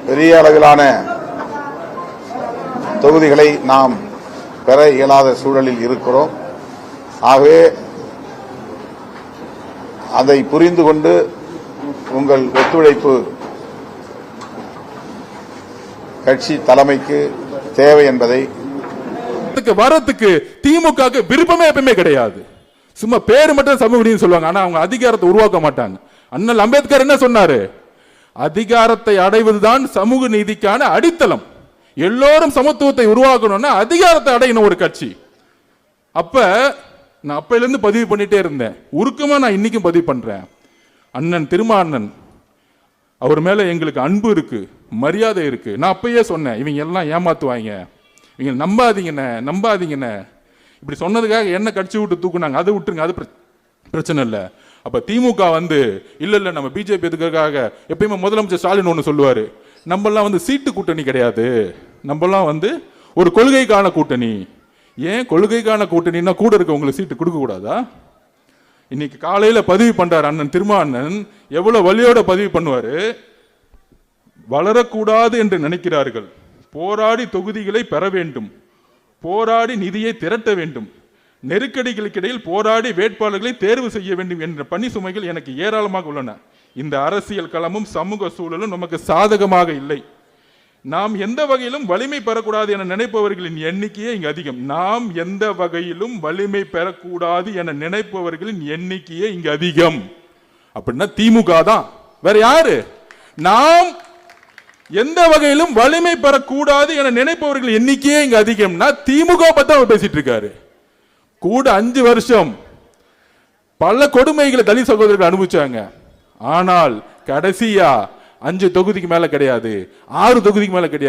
பெரிய அளவிலான தொகுதிகளை நாம் பெற இயலாத சூழலில் இருக்கிறோம். ஆகவே அதை புரிந்து கொண்டு உங்கள் ஒத்துழைப்பு கட்சி தலைமைக்கு தேவை என்பதை வரத்துக்கு திமுக விருப்பமே எப்பவுமே கிடையாது. சும்மா பேரு மட்டும் சமூக நீதி சொல்லுவாங்க, ஆனா அவங்க அதிகாரத்தை உருவாக்க மாட்டாங்க. அண்ணல் அம்பேத்கர் என்ன சொன்னாரு? அதிகாரத்தை அடைவதுதான் சமூக நீதிக்கான அடித்தளம். எல்லோரும் சமத்துவத்தை உருவாக்கணும்னா அதிகாரத்தை அடையணும் ஒரு கட்சி. அப்ப நான் அப்பையில இருந்து பதிவு பண்ணிட்டே இருந்தேன், உருக்கமா நான் இன்னைக்கும் பதிவு பண்றேன். அண்ணன் திருமாவண்ணன் அவர் மேல எங்களுக்கு அன்பு இருக்கு, மரியாதை இருக்கு. நான் அப்பயே சொன்னேன், இவங்க எல்லாம் ஏமாத்துவாங்க, இவங்க நம்பாதீங்கண்ணே. இப்படி சொன்னதுக்காக என்ன கட்சி விட்டு தூக்குனாங்க, அதை விட்டுருங்க, அது பிரச்சனை இல்லை. அப்ப திமுக இல்ல நம்ம பிஜேபி எதுக்காக எப்பயுமே முதலமைச்சர் ஸ்டாலின் ஒன்று சொல்லுவாரு, நம்மெல்லாம் சீட்டு கூட்டணி கிடையாது, நம்மெல்லாம் ஒரு கொள்கைக்கான கூட்டணி. ஏன் கொள்கைக்கான கூட்டணின்னா கூட இருக்க உங்களுக்கு சீட்டு கொடுக்க கூடாதா? இன்னைக்கு காலையில பதிவு பண்றாரு அண்ணன் திருமாவண்ணன், எவ்வளவு வலியோட பதிவு பண்ணுவாரு. வளரக்கூடாது என்று நினைக்கிறார்கள், போராடி தொகுதிகளை பெற வேண்டும், போராடி நிதியை திரட்ட வேண்டும், நெருக்கடிகளுக்கு இடையில் போராடி வேட்பாளர்களை தேர்வு செய்ய வேண்டும் என்ற பணி சுமைகள் எனக்கு ஏராளமாக உள்ளன. இந்த அரசியல் களமும் சமூக சூழலும் நமக்கு சாதகமாக இல்லை. நாம் எந்த வகையிலும் வலிமை பெறக்கூடாது என நினைப்பவர்களின் எண்ணிக்கையே இங்கு அதிகம். நாம் எந்த வகையிலும் வலிமை பெறக்கூடாது என நினைப்பவர்களின் எண்ணிக்கையே இங்கு அதிகம். அப்படின்னா திமுக தான், வேற யாரு? நாம் எந்த வகையிலும் வலிமை பெறக்கூடாது என நினைப்பவர்கள் எண்ணிக்கையே இங்க அதிகம்னா திமுக பத்தி அவர் பேசிட்டு இருக்காரு. கூட 5 வருஷம் பல கொடுமைகளை தலித் சகோதரர்கள் அனுபவிச்சாங்க. ஆனால் கடைசியா 5 தொகுதிக்கு மேல கிடையாது, 6 தொகுதிக்கு மேல கிடையாது.